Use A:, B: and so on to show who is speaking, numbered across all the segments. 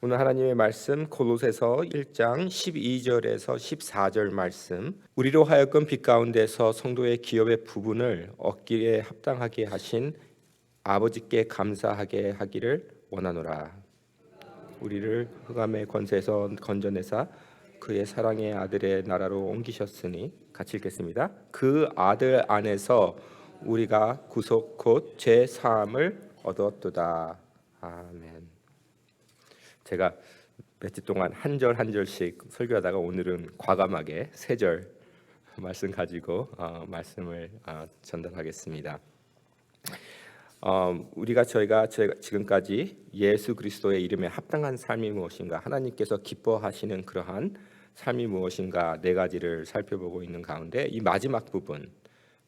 A: 오늘 하나님의 말씀 골로새서 1장 12절에서 14절 말씀, 우리로 하여금 빛 가운데서 성도의 기업의 부분을 얻기에 합당하게 하신 아버지께 감사하게 하기를 원하노라. 우리를 흑암의 권세에서 건져내사 그의 사랑의 아들의 나라로 옮기셨으니, 같이 읽겠습니다. 그 아들 안에서 우리가 구속 곧 제 사함을 얻었도다. 아멘. 제가 몇 주 동안 한 절 한 절씩 설교하다가 오늘은 과감하게 세 절 말씀 가지고 말씀을 전달하겠습니다. 저희가 지금까지 예수 그리스도의 이름에 합당한 삶이 무엇인가, 하나님께서 기뻐하시는 그러한 삶이 무엇인가 네 가지를 살펴보고 있는 가운데, 이 마지막 부분,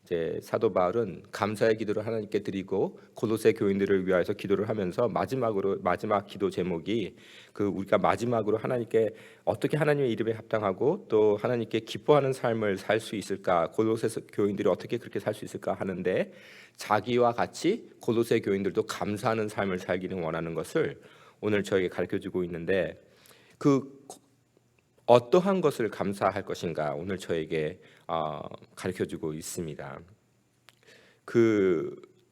A: 이제 사도 바울은 감사의 기도를 하나님께 드리고 골로새 교인들을 위하여서 기도를 하면서 마지막 기도 제목이 우리가 마지막으로 하나님께 어떻게 하나님의 이름에 합당하고 또 하나님께 기뻐하는 삶을 살 수 있을까, 골로새 교인들이 어떻게 그렇게 살 수 있을까 하는데, 자기와 같이 골로새 교인들도 감사하는 삶을 살기를 원하는 것을 오늘 저에게 가르쳐주고 있는데, 어떠한 것을 감사할 것인가 오늘 저에게 가르쳐주고 있습니다.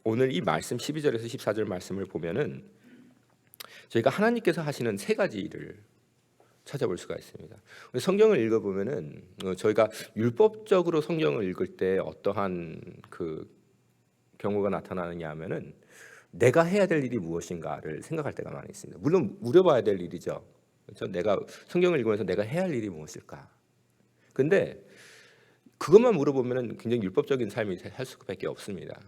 A: 오늘 이 말씀 12절에서 14절 말씀을 보면은 저희가 하나님께서 하시는 세 가지 일을 찾아볼 수가 있습니다. 성경을 읽어보면은 저희가 율법적으로 성경을 읽을 때 어떠한 경우가 나타나느냐 하면은, 내가 해야 될 일이 무엇인가를 생각할 때가 많이 있습니다. 물론 물어봐야 될 일이죠. 그렇죠? 내가 성경을 읽으면서 내가 해야 할 일이 무엇일까? 근데 그것만 물어보면 굉장히 율법적인 삶이 할 수밖에 없습니다.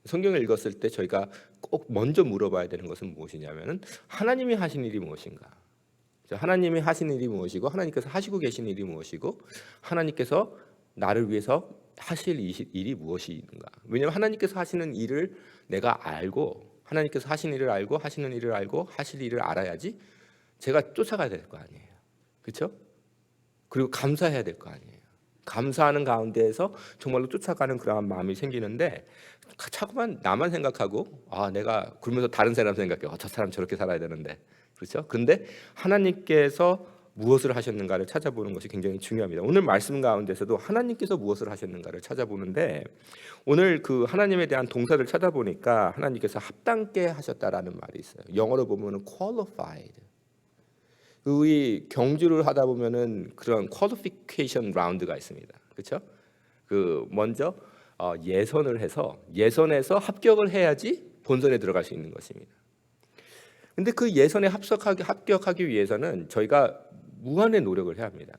A: 성경을 읽었을 때 저희가 꼭 먼저 물어봐야 되는 것은 무엇이냐면은, 하나님이 하신 일이 무엇인가? 하나님이 하신 일이 무엇이고, 하나님께서 하시고 계신 일이 무엇이고, 하나님께서 나를 위해서 하실 일이 무엇인가? 왜냐하면 하나님께서 하시는 일을 내가 알고, 하나님께서 하신 일을 알고 하시는 일을 알고 하실 일을 알아야지 제가 쫓아가야 될 거 아니에요. 그렇죠? 그리고 감사해야 될 거 아니에요. 감사하는 가운데에서 정말로 쫓아가는 그러한 마음이 생기는데, 자꾸만 나만 생각하고 내가 그러면서 다른 사람 생각해요. 저 사람 저렇게 살아야 되는데. 그렇죠? 그런데 하나님께서 무엇을 하셨는가를 찾아보는 것이 굉장히 중요합니다. 오늘 말씀 가운데서도 하나님께서 무엇을 하셨는가를 찾아보는데, 오늘 하나님에 대한 동사를 찾아보니까 하나님께서 합당케 하셨다라는 말이 있어요. 영어로 보면은 qualified. 우리 경주를 하다 보면은 그런 퀄리피케이션 라운드가 있습니다. 그렇죠? 먼저 예선을 해서 예선에서 합격을 해야지 본선에 들어갈 수 있는 것입니다. 근데 그 예선에 합격하기 위해서는 저희가 무한의 노력을 해야 합니다.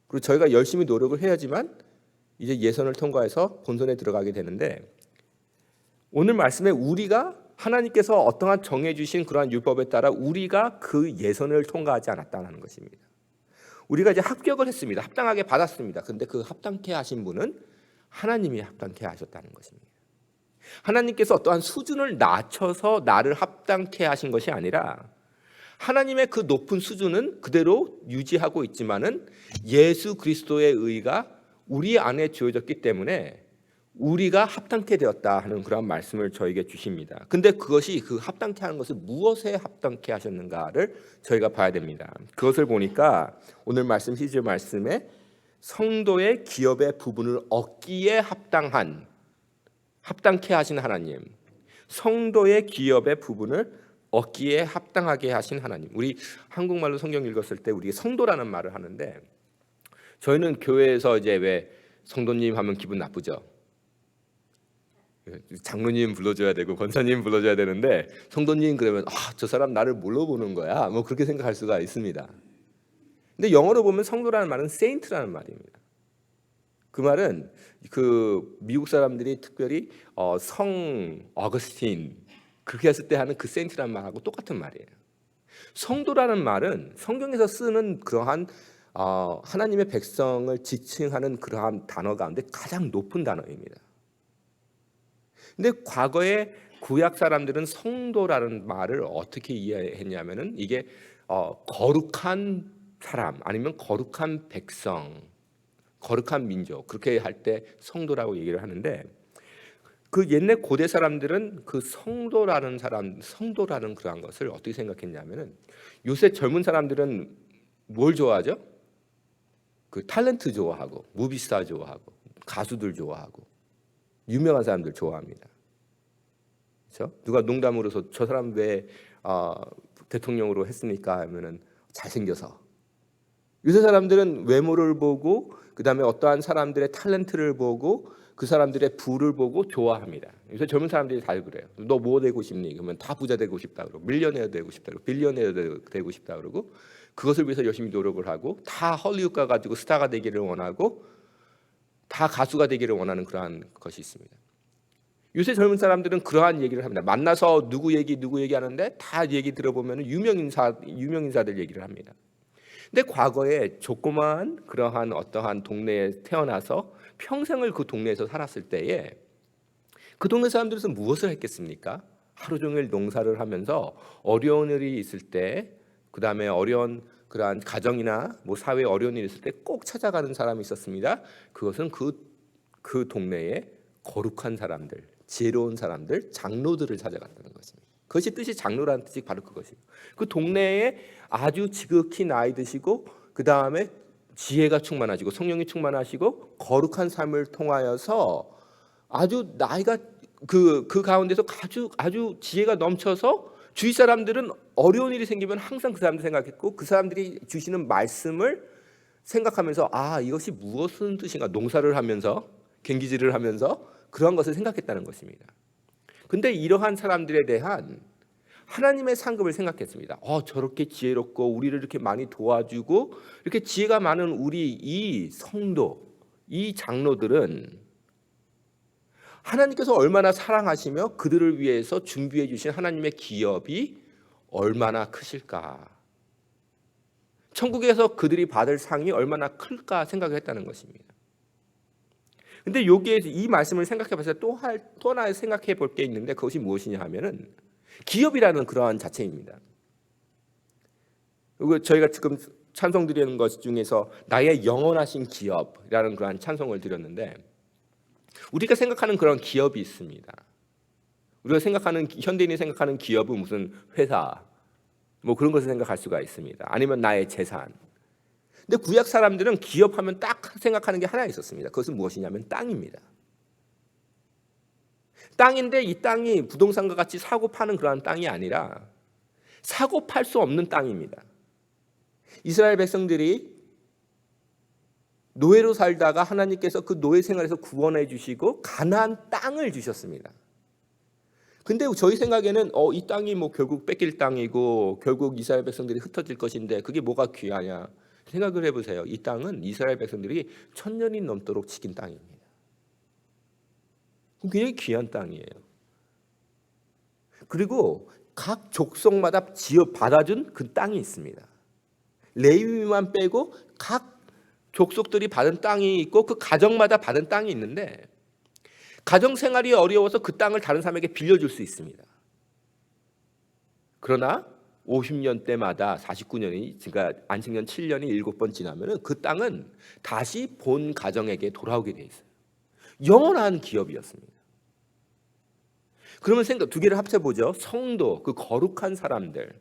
A: 그리고 저희가 열심히 노력을 해야지만 이제 예선을 통과해서 본선에 들어가게 되는데, 오늘 말씀에 우리가 하나님께서 어떠한 정해주신 그러한 율법에 따라 우리가 그 예선을 통과하지 않았다는 것입니다. 우리가 이제 합격을 했습니다. 합당하게 받았습니다. 근데 그 합당케 하신 분은 하나님이 합당케 하셨다는 것입니다. 하나님께서 어떠한 수준을 낮춰서 나를 합당케 하신 것이 아니라, 하나님의 그 높은 수준은 그대로 유지하고 있지만은 예수 그리스도의 의가 우리 안에 주어졌기 때문에 우리가 합당케 되었다 하는 그런 말씀을 저에게 주십니다. 근데 그것이 합당케 하는 것을 무엇에 합당케 하셨는가를 저희가 봐야 됩니다. 그것을 보니까 오늘 말씀 12절 말씀에 성도의 기업의 부분을 얻기에 합당케 하신 하나님, 성도의 기업의 부분을 얻기에 합당하게 하신 하나님. 우리 한국말로 성경 읽었을 때 우리 성도라는 말을 하는데, 저희는 교회에서 이제 왜 성도님 하면 기분 나쁘죠. 장로님 불러줘야 되고 권사님 불러줘야 되는데, 성도님 그러면 저 사람 나를 뭘로 보는 거야? 뭐 그렇게 생각할 수가 있습니다. 근데 영어로 보면 성도라는 말은 saint라는 말입니다. 그 말은 미국 사람들이 특별히 성 어거스틴 그렇게 했을 때 하는 그 saint라는 말하고 똑같은 말이에요. 성도라는 말은 성경에서 쓰는 그러한 하나님의 백성을 지칭하는 그러한 단어 가운데 가장 높은 단어입니다. 근데 과거에 구약 사람들은 성도라는 말을 어떻게 이해했냐면은, 이게 거룩한 사람 아니면 거룩한 백성, 거룩한 민족, 그렇게 할 때 성도라고 얘기를 하는데, 그 옛날 고대 사람들은 그 성도라는 그러한 것을 어떻게 생각했냐면은, 요새 젊은 사람들은 뭘 좋아하죠? 그 탤런트 좋아하고, 무비스타 좋아하고, 가수들 좋아하고, 유명한 사람들 좋아합니다. 그렇죠? 누가 농담으로서 저 사람 왜 대통령으로 했습니까? 하면은 잘생겨서. 요새 사람들은 외모를 보고, 그 다음에 어떠한 사람들의 탤런트를 보고, 그 사람들의 부를 보고 좋아합니다. 요새 젊은 사람들이 다 그래요. 너 뭐 되고 싶니? 그러면 다 부자 되고 싶다 그러고, 밀리언웨어 되고 싶다 그러고, 빌리언웨어 되고 싶다 그러고, 그것을 위해서 열심히 노력을 하고, 다 헐리우드 가가지고 스타가 되기를 원하고, 다 가수가 되기를 원하는 그러한 것이 있습니다. 요새 젊은 사람들은 그러한 얘기를 합니다. 만나서 누구 얘기 하는데 다 얘기 들어보면 유명인사들 얘기를 합니다. 근데 과거에 조그마한 그러한 어떠한 동네에 태어나서 평생을 그 동네에서 살았을 때에 그 동네 사람들은 무엇을 했겠습니까? 하루 종일 농사를 하면서 어려운 일이 있을 때, 그 다음에 어려운 그러한 가정이나 뭐 사회에 어려운 일이 있을 때 꼭 찾아가는 사람이 있었습니다. 그것은 그 동네에 거룩한 사람들, 지혜로운 사람들, 장로들을 찾아갔다는 것입니다. 그것이 뜻이 장로라는 뜻이 바로 그것이에요. 그 동네에 아주 지극히 나이 드시고, 그 다음에 지혜가 충만하시고 성령이 충만하시고 거룩한 삶을 통하여서 아주 나이가 그 가운데서 아주 지혜가 넘쳐서 주위 사람들은 어려운 일이 생기면 항상 그 사람들 생각했고, 그 사람들이 주시는 말씀을 생각하면서 이것이 무엇은 뜻인가, 농사를 하면서 갱기질을 하면서 그러한 것을 생각했다는 것입니다. 근데 이러한 사람들에 대한 하나님의 상급을 생각했습니다. 저렇게 지혜롭고 우리를 이렇게 많이 도와주고 이렇게 지혜가 많은 우리 이 성도, 이 장로들은 하나님께서 얼마나 사랑하시며 그들을 위해서 준비해 주신 하나님의 기업이 얼마나 크실까, 천국에서 그들이 받을 상이 얼마나 클까 생각을 했다는 것입니다. 근데 여기에 이 말씀을 생각해 봤을 때 또 하나 생각해 볼 게 있는데, 그것이 무엇이냐 하면은 기업이라는 그러한 자체입니다. 그리고 저희가 지금 찬송 드리는 것 중에서 나의 영원하신 기업이라는 그러한 찬송을 드렸는데, 우리가 생각하는 그런 기업이 있습니다. 우리가 생각하는, 현대인이 생각하는 기업은 무슨 회사, 뭐 그런 것을 생각할 수가 있습니다. 아니면 나의 재산. 근데 구약 사람들은 기업하면 딱 생각하는 게 하나 있었습니다. 그것은 무엇이냐면 땅입니다. 땅인데 이 땅이 부동산과 같이 사고 파는 그러한 땅이 아니라 사고 팔 수 없는 땅입니다. 이스라엘 백성들이 노예로 살다가 하나님께서 그 노예 생활에서 구원해 주시고 가나안 땅을 주셨습니다. 근데 저희 생각에는 이 땅이 뭐 결국 뺏길 땅이고 결국 이스라엘 백성들이 흩어질 것인데 그게 뭐가 귀하냐 생각을 해보세요. 이 땅은 이스라엘 백성들이 1000년이 넘도록 지킨 땅입니다. 굉장히 귀한 땅이에요. 그리고 각 족속마다 지어 받아준 그 땅이 있습니다. 레위만 빼고 각 족속들이 받은 땅이 있고 그 가정마다 받은 땅이 있는데, 가정 생활이 어려워서 그 땅을 다른 사람에게 빌려줄 수 있습니다. 그러나 50년 때마다 49년이, 그러니까 안식년 7년이 7번 지나면 그 땅은 다시 본 가정에게 돌아오게 돼 있어요. 영원한 기업이었습니다. 그러면 두 개를 합쳐보죠. 성도, 그 거룩한 사람들,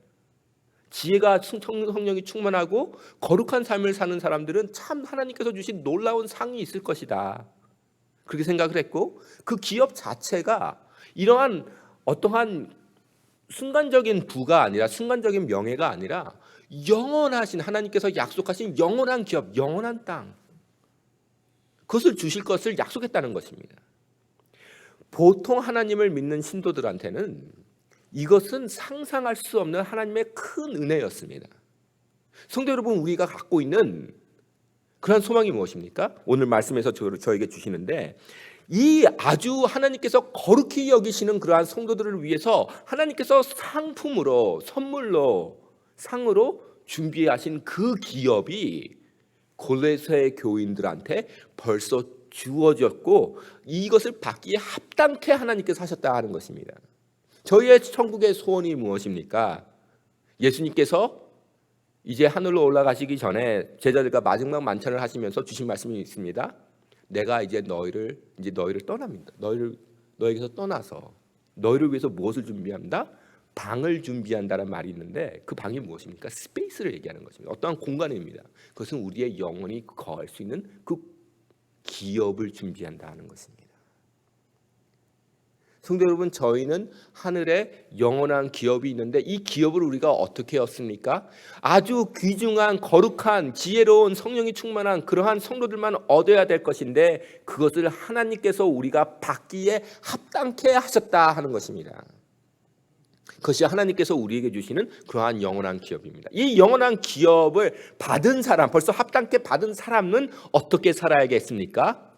A: 지혜가 성령이 충만하고 거룩한 삶을 사는 사람들은 참 하나님께서 주신 놀라운 상이 있을 것이다, 그렇게 생각을 했고, 그 기업 자체가 이러한 어떠한 순간적인 부가 아니라, 순간적인 명예가 아니라 영원하신 하나님께서 약속하신 영원한 기업, 영원한 땅, 그것을 주실 것을 약속했다는 것입니다. 보통 하나님을 믿는 신도들한테는 이것은 상상할 수 없는 하나님의 큰 은혜였습니다. 성도 여러분, 우리가 갖고 있는 그런 소망이 무엇입니까? 오늘 말씀에서 저에게 주시는데, 이 아주 하나님께서 거룩히 여기시는 그러한 성도들을 위해서 하나님께서 상품으로, 선물로, 상으로 준비하신 그 기업이 골로새 교인들한테 벌써 주어졌고, 이것을 받기에 합당케 하나님께서 하셨다 하는 것입니다. 저희의 천국의 소원이 무엇입니까? 예수님께서 이제 하늘로 올라가시기 전에 제자들과 마지막 만찬을 하시면서 주신 말씀이 있습니다. 내가 이제 너희를 떠납니다. 너희에게서 떠나서 너희를 위해서 무엇을 준비합니다? 방을 준비한다는 말이 있는데 그 방이 무엇입니까? 스페이스를 얘기하는 것입니다. 어떠한 공간입니다. 그것은 우리의 영혼이 거할 수 있는 그 기업을 준비한다 하는 것입니다. 성도 여러분, 저희는 하늘에 영원한 기업이 있는데 이 기업을 우리가 어떻게 얻습니까? 아주 귀중한 거룩한 지혜로운 성령이 충만한 그러한 성도들만 얻어야 될 것인데 그것을 하나님께서 우리가 받기에 합당케 하셨다 하는 것입니다. 그것이 하나님께서 우리에게 주시는 그러한 영원한 기업입니다. 이 영원한 기업을 받은 사람, 벌써 합당케 받은 사람은 어떻게 살아야겠습니까?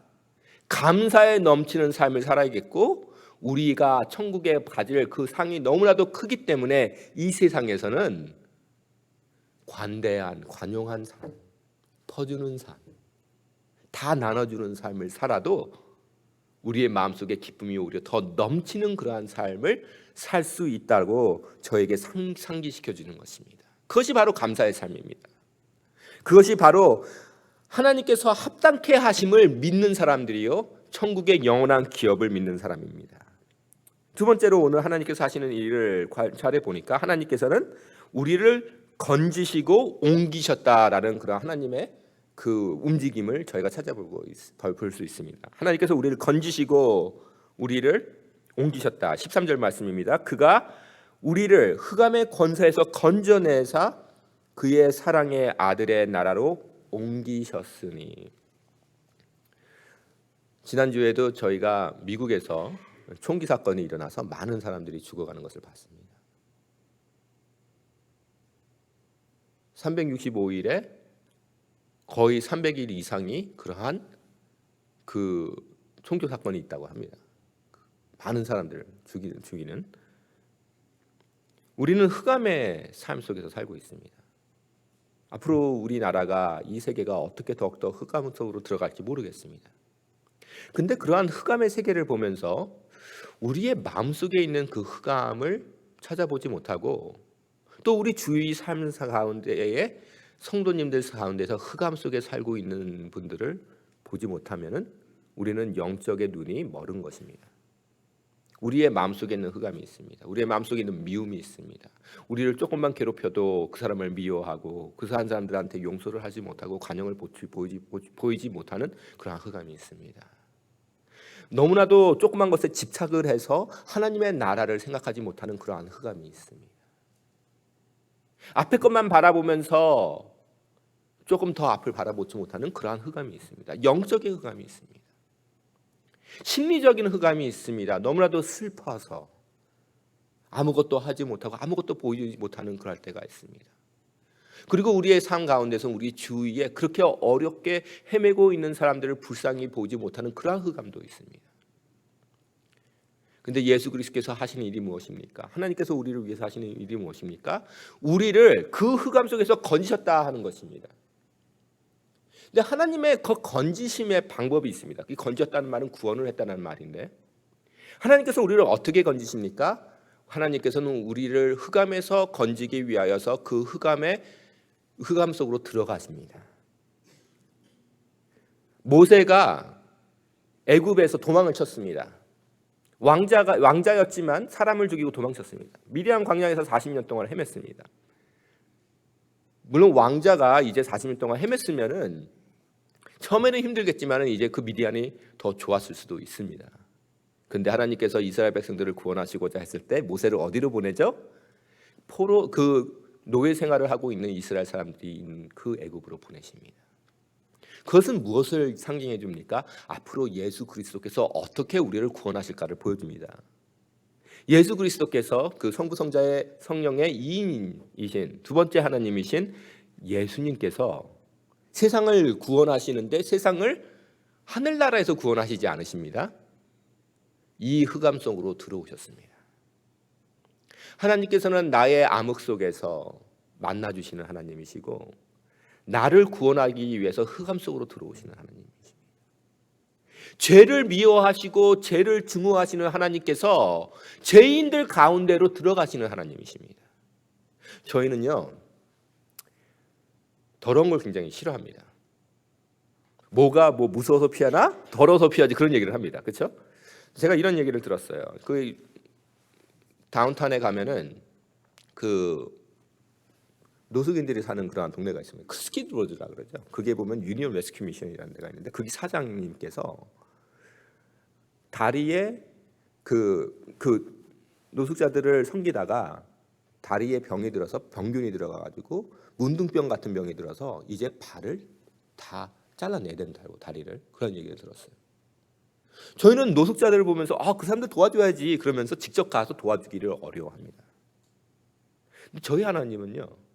A: 감사에 넘치는 삶을 살아야겠고 우리가 천국에 가질 그 상이 너무나도 크기 때문에 이 세상에서는 관대한, 관용한 삶, 퍼주는 삶, 다 나눠주는 삶을 살아도 우리의 마음속에 기쁨이 오히려 더 넘치는 그러한 삶을 살 수 있다고 저에게 상기시켜 주는 것입니다. 그것이 바로 감사의 삶입니다. 그것이 바로 하나님께서 합당케 하심을 믿는 사람들이요 천국의 영원한 기업을 믿는 사람입니다. 두 번째로 오늘 하나님께서 하시는 일을 관찰해 보니까 하나님께서는 우리를 건지시고 옮기셨다라는 그런 하나님의 그 움직임을 저희가 찾아보고 볼 수 있습니다. 하나님께서 우리를 건지시고 우리를 옮기셨다. 13절 말씀입니다. 그가 우리를 흑암의 권세에서 건져내사 그의 사랑의 아들의 나라로 옮기셨으니. 지난주에도 저희가 미국에서 총기 사건이 일어나서 많은 사람들이 죽어가는 것을 봤습니다. 365일에 거의 300일 이상이 그러한 그 총기 사건이 있다고 합니다. 많은 사람들을 죽이는. 우리는 흑암의 삶 속에서 살고 있습니다. 앞으로 우리나라가 이 세계가 어떻게 더욱더 흑암 속으로 들어갈지 모르겠습니다. 근데 그러한 흑암의 세계를 보면서 우리의 마음속에 있는 그 흑암을 찾아보지 못하고 또 우리 주위 삶 가운데에 성도님들 가운데서 흑암 속에 살고 있는 분들을 보지 못하면은 우리는 영적의 눈이 멀은 것입니다. 우리의 마음속에 있는 흑암이 있습니다. 우리의 마음속에 있는 미움이 있습니다. 우리를 조금만 괴롭혀도 그 사람을 미워하고 그 사람들한테 용서를 하지 못하고 관용을 보이지 못하는 그런 흑암이 있습니다. 너무나도 조그만 것에 집착을 해서 하나님의 나라를 생각하지 못하는 그러한 흑암이 있습니다. 앞의 것만 바라보면서 조금 더 앞을 바라보지 못하는 그러한 흑암이 있습니다. 영적인 흑암이 있습니다. 심리적인 흑암이 있습니다. 너무나도 슬퍼서 아무것도 하지 못하고 아무것도 보이지 못하는 그럴 때가 있습니다. 그리고 우리의 삶 가운데서 우리 주위에 그렇게 어렵게 헤매고 있는 사람들을 불쌍히 보지 못하는 그러한 흑암도 있습니다. 근데 예수 그리스도께서 하시는 일이 무엇입니까? 하나님께서 우리를 위해서 하시는 일이 무엇입니까? 우리를 그 흑암 속에서 건지셨다 하는 것입니다. 근데 하나님의 그 건지심의 방법이 있습니다. 이 건졌다는 말은 구원을 했다는 말인데 하나님께서 우리를 어떻게 건지십니까? 하나님께서는 우리를 흑암에서 건지기 위하여서 그 흑암 속으로 들어가십니다. 모세가 애굽에서 도망을 쳤습니다. 왕자였지만 사람을 죽이고 도망쳤습니다. 미디안 광야에서 40년 동안 헤맸습니다. 물론 왕자가 이제 40년 동안 헤맸으면은 처음에는 힘들겠지만 이제 그 미디안이 더 좋았을 수도 있습니다. 근데 하나님께서 이스라엘 백성들을 구원하시고자 했을 때 모세를 어디로 보내죠? 포로 그 노예 생활을 하고 있는 이스라엘 사람들이 있는 그 애굽으로 보내십니다. 그것은 무엇을 상징해 줍니까? 앞으로 예수 그리스도께서 어떻게 우리를 구원하실까를 보여줍니다. 예수 그리스도께서 그 성부성자의 성령의 2인이신 두 번째 하나님이신 예수님께서 세상을 구원하시는데 세상을 하늘나라에서 구원하시지 않으십니다. 이 흑암 속으로 들어오셨습니다. 하나님께서는 나의 암흑 속에서 만나주시는 하나님이시고 나를 구원하기 위해서 흑암 속으로 들어오시는 하나님이십니다. 죄를 미워하시고 죄를 증오하시는 하나님께서 죄인들 가운데로 들어가시는 하나님이십니다. 저희는요 더러운 걸 굉장히 싫어합니다. 뭐가 무서워서 피하나? 더러워서 피하지 그런 얘기를 합니다. 그렇죠? 제가 이런 얘기를 들었어요. 그 다운타운에 가면은 그 노숙인들이 사는 그러한 동네가 있습니다. 그 스키드로드라 그러죠. 그게 보면 유니온 레스큐 미션이라는 데가 있는데 거기 사장님께서 다리에 그 노숙자들을 섬기다가 다리에 병이 들어서 병균이 들어가가지고 문둥병 같은 병이 들어서 이제 발을 다 잘라내야 된다고 다리를 그런 얘기를 들었어요. 저희는 노숙자들을 보면서 그 사람들 도와줘야지 그러면서 직접 가서 도와주기를 어려워합니다. 근데 저희 하나님은요.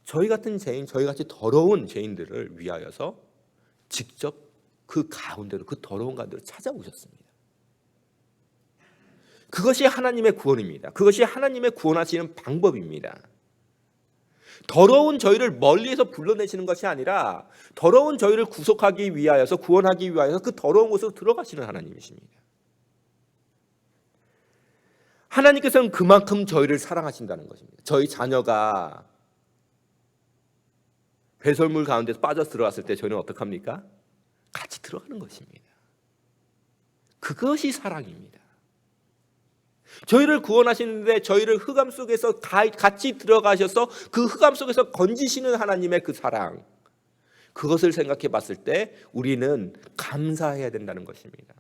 A: 저희 같은 죄인, 저희 같이 더러운 죄인들을 위하여서 직접 그 가운데로 그 더러운 가운데로 찾아오셨습니다. 그것이 하나님의 구원입니다. 그것이 하나님의 구원하시는 방법입니다. 더러운 저희를 멀리에서 불러내시는 것이 아니라 더러운 저희를 구속하기 위하여서 구원하기 위하여서 그 더러운 곳으로 들어가시는 하나님이십니다. 하나님께서는 그만큼 저희를 사랑하신다는 것입니다. 저희 자녀가 배설물 가운데서 빠져 들어갔을 때 저희는 어떡합니까? 같이 들어가는 것입니다. 그것이 사랑입니다. 저희를 구원하시는데 저희를 흑암 속에서 같이 들어가셔서 그 흑암 속에서 건지시는 하나님의 그 사랑, 그것을 생각해 봤을 때 우리는 감사해야 된다는 것입니다.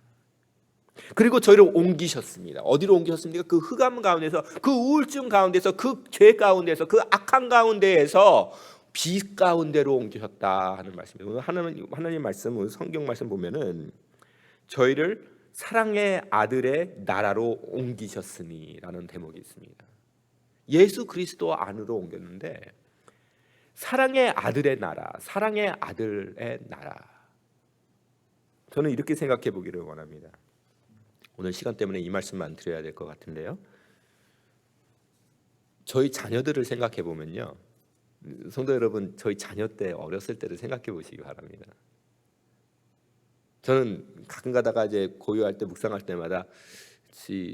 A: 그리고 저희를 옮기셨습니다. 어디로 옮기셨습니까? 그 흑암 가운데서, 그 우울증 가운데서, 그 죄 가운데서, 그 악한 가운데에서 빛 가운데로 옮기셨다 하는 말씀이에요. 오늘 하나님 말씀, 오늘 성경 말씀 보면은 저희를 사랑의 아들의 나라로 옮기셨으니라는 대목이 있습니다. 예수 그리스도 안으로 옮겼는데 사랑의 아들의 나라, 사랑의 아들의 나라. 저는 이렇게 생각해 보기를 원합니다. 오늘 시간 때문에 이 말씀만 드려야 될 것 같은데요. 저희 자녀들을 생각해 보면요. 성도 여러분, 저희 자녀 때 어렸을 때를 생각해 보시기 바랍니다. 저는 가끔 가다가 이제 고요할 때 묵상할 때마다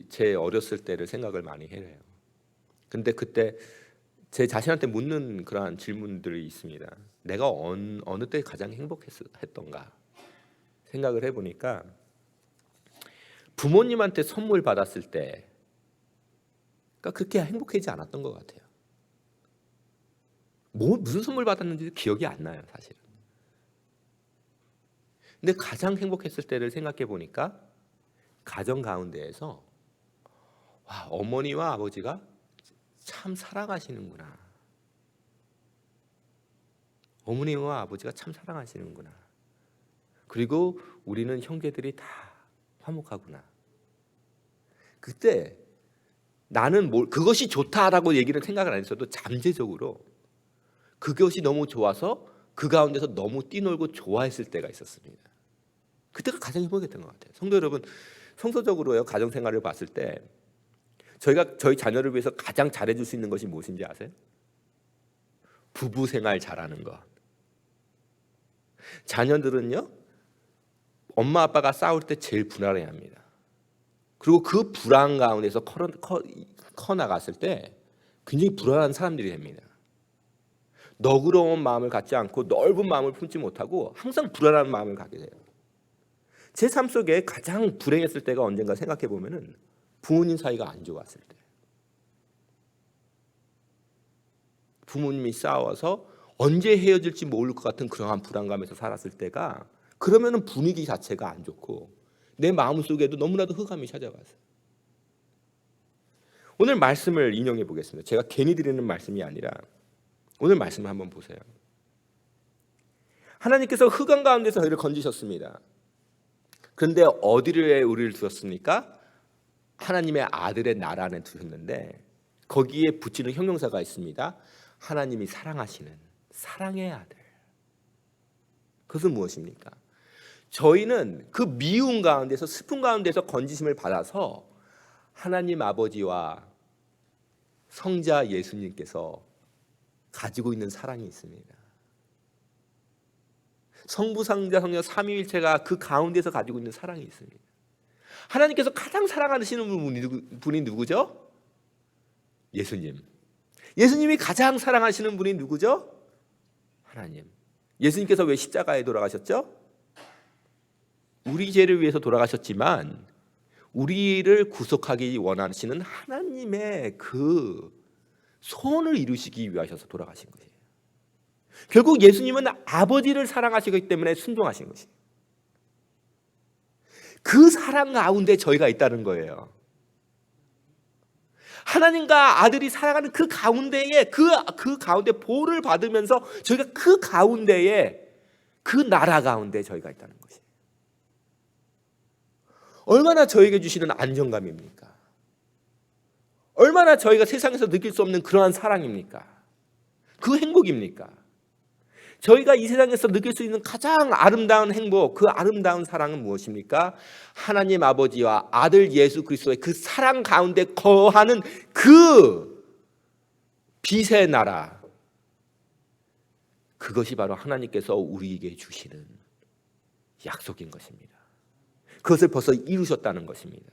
A: 제 어렸을 때를 생각을 많이 해요. 근데 그때 제 자신한테 묻는 그러한 질문들이 있습니다. 내가 어느 때 가장 행복했던가 생각을 해보니까 부모님한테 선물 받았을 때 그렇게 행복하지 않았던 것 같아요. 무슨 선물 받았는지 기억이 안 나요, 사실은. 근데 가장 행복했을 때를 생각해 보니까 가정 가운데에서 어머니와 아버지가 참 사랑하시는구나. 어머니와 아버지가 참 사랑하시는구나. 그리고 우리는 형제들이 다 화목하구나. 그때 나는 그것이 좋다라고 얘기를 생각을 안 했어도 잠재적으로 그것이 너무 좋아서 그 가운데서 너무 뛰놀고 좋아했을 때가 있었습니다. 그때가 가장 행복했던 것 같아요. 성도 여러분, 성서적으로요 가정 생활을 봤을 때 저희가 저희 자녀를 위해서 가장 잘해줄 수 있는 것이 무엇인지 아세요? 부부 생활 잘하는 것. 자녀들은요 엄마 아빠가 싸울 때 제일 불안해합니다. 그리고 그 불안 가운데서 커 나갔을 때 굉장히 불안한 사람들이 됩니다. 너그러운 마음을 갖지 않고 넓은 마음을 품지 못하고 항상 불안한 마음을 갖게 돼요. 제 삶 속에 가장 불행했을 때가 언젠가 생각해 보면은 부모님 사이가 안 좋았을 때, 부모님이 싸워서 언제 헤어질지 모를 것 같은 그러한 불안감에서 살았을 때가, 그러면은 분위기 자체가 안 좋고 내 마음 속에도 너무나도 흑암이 찾아왔어요. 오늘 말씀을 인용해 보겠습니다. 제가 괜히 드리는 말씀이 아니라 오늘 말씀을 한번 보세요. 하나님께서 흑암 가운데서 저희를 건지셨습니다. 그런데 어디를 우리를 두셨습니까? 하나님의 아들의 나라 안에 두셨는데 거기에 붙이는 형용사가 있습니다. 하나님이 사랑하시는 사랑의 아들. 그것은 무엇입니까? 저희는 그 미움 가운데서 슬픔 가운데서 건지심을 받아서 하나님 아버지와 성자 예수님께서 가지고 있는 사랑이 있습니다. 성부, 성자, 성령 삼위일체가 그 가운데서 가지고 있는 사랑이 있습니다. 하나님께서 가장 사랑하시는 분이 누구죠? 예수님. 예수님이 가장 사랑하시는 분이 누구죠? 하나님. 예수님께서 왜 십자가에 돌아가셨죠? 우리 죄를 위해서 돌아가셨지만 우리를 구속하기 원하시는 하나님의 그 소원을 이루시기 위하셔서 돌아가신 것이에요. 결국 예수님은 아버지를 사랑하시기 때문에 순종하신 것이에요. 그 사랑 가운데 저희가 있다는 거예요. 하나님과 아들이 살아가는 그 가운데에 그 가운데 보호를 받으면서 저희가 그 가운데에 그 나라 가운데 저희가 있다는 것이에요. 얼마나 저에게 주시는 안정감입니까? 얼마나 저희가 세상에서 느낄 수 없는 그러한 사랑입니까? 그 행복입니까? 저희가 이 세상에서 느낄 수 있는 가장 아름다운 행복, 그 아름다운 사랑은 무엇입니까? 하나님 아버지와 아들 예수 그리스도의 그 사랑 가운데 거하는 그 빛의 나라, 그것이 바로 하나님께서 우리에게 주시는 약속인 것입니다. 그것을 벌써 이루셨다는 것입니다.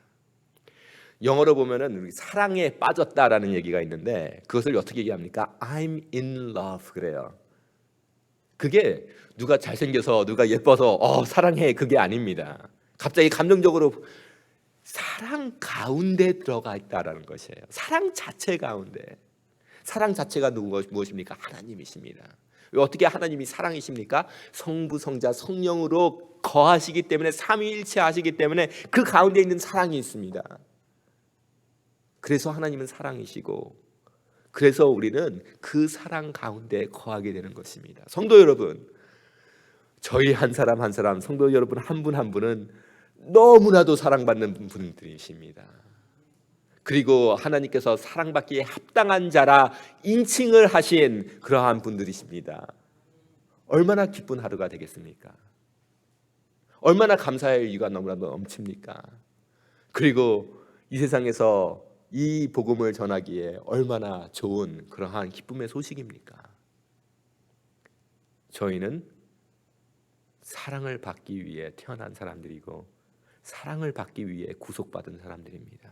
A: 영어로 보면은 사랑에 빠졌다라는 얘기가 있는데 그것을 어떻게 얘기합니까? I'm in love 그래요. 그게 누가 잘생겨서 누가 예뻐서 사랑해 그게 아닙니다. 갑자기 감정적으로 사랑 가운데 들어가 있다라는 것이에요. 사랑 자체 가운데. 사랑 자체가 무엇입니까? 하나님이십니다. 어떻게 하나님이 사랑이십니까? 성부, 성자, 성령으로 거하시기 때문에 삼위일체 하시기 때문에 그 가운데 있는 사랑이 있습니다. 그래서 하나님은 사랑이시고 그래서 우리는 그 사랑 가운데 거하게 되는 것입니다. 성도 여러분, 저희 한 사람 한 사람, 성도 여러분 한 분 한 분은 너무나도 사랑받는 분들이십니다. 그리고 하나님께서 사랑받기에 합당한 자라 인칭을 하신 그러한 분들이십니다. 얼마나 기쁜 하루가 되겠습니까? 얼마나 감사의 이유가 너무나도 넘칩니까? 그리고 이 세상에서 이 복음을 전하기에 얼마나 좋은 그러한 기쁨의 소식입니까? 저희는 사랑을 받기 위해 태어난 사람들이고 사랑을 받기 위해 구속받은 사람들입니다.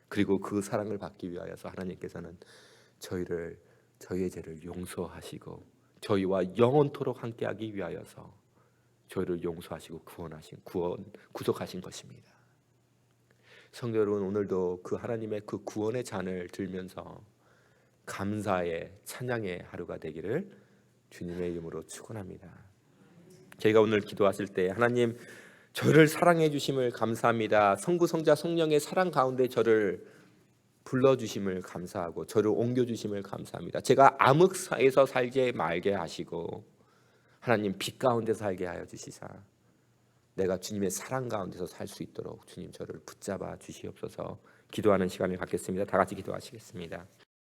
A: 그리고 그 사랑을 받기 위하여서 하나님께서는 저희의 죄를 용서하시고 저희와 영원토록 함께하기 위하여서 저희를 용서하시고 구속하신 것입니다. 성도 여러분, 오늘도 그 하나님의 그 구원의 잔을 들면서 감사의 찬양의 하루가 되기를 주님의 이름으로 축원합니다. 저희가 오늘 기도하실 때 하나님 저를 사랑해 주심을 감사합니다. 성부 성자 성령의 사랑 가운데 저를 불러주심을 감사하고 저를 옮겨주심을 감사합니다. 제가 암흑사에서 살게 말게 하시고 하나님 빛 가운데 살게 하여 주시사 내가 주님의 사랑 가운데서 살 수 있도록 주님 저를 붙잡아 주시옵소서. 기도하는 시간을 갖겠습니다. 다 같이 기도하시겠습니다.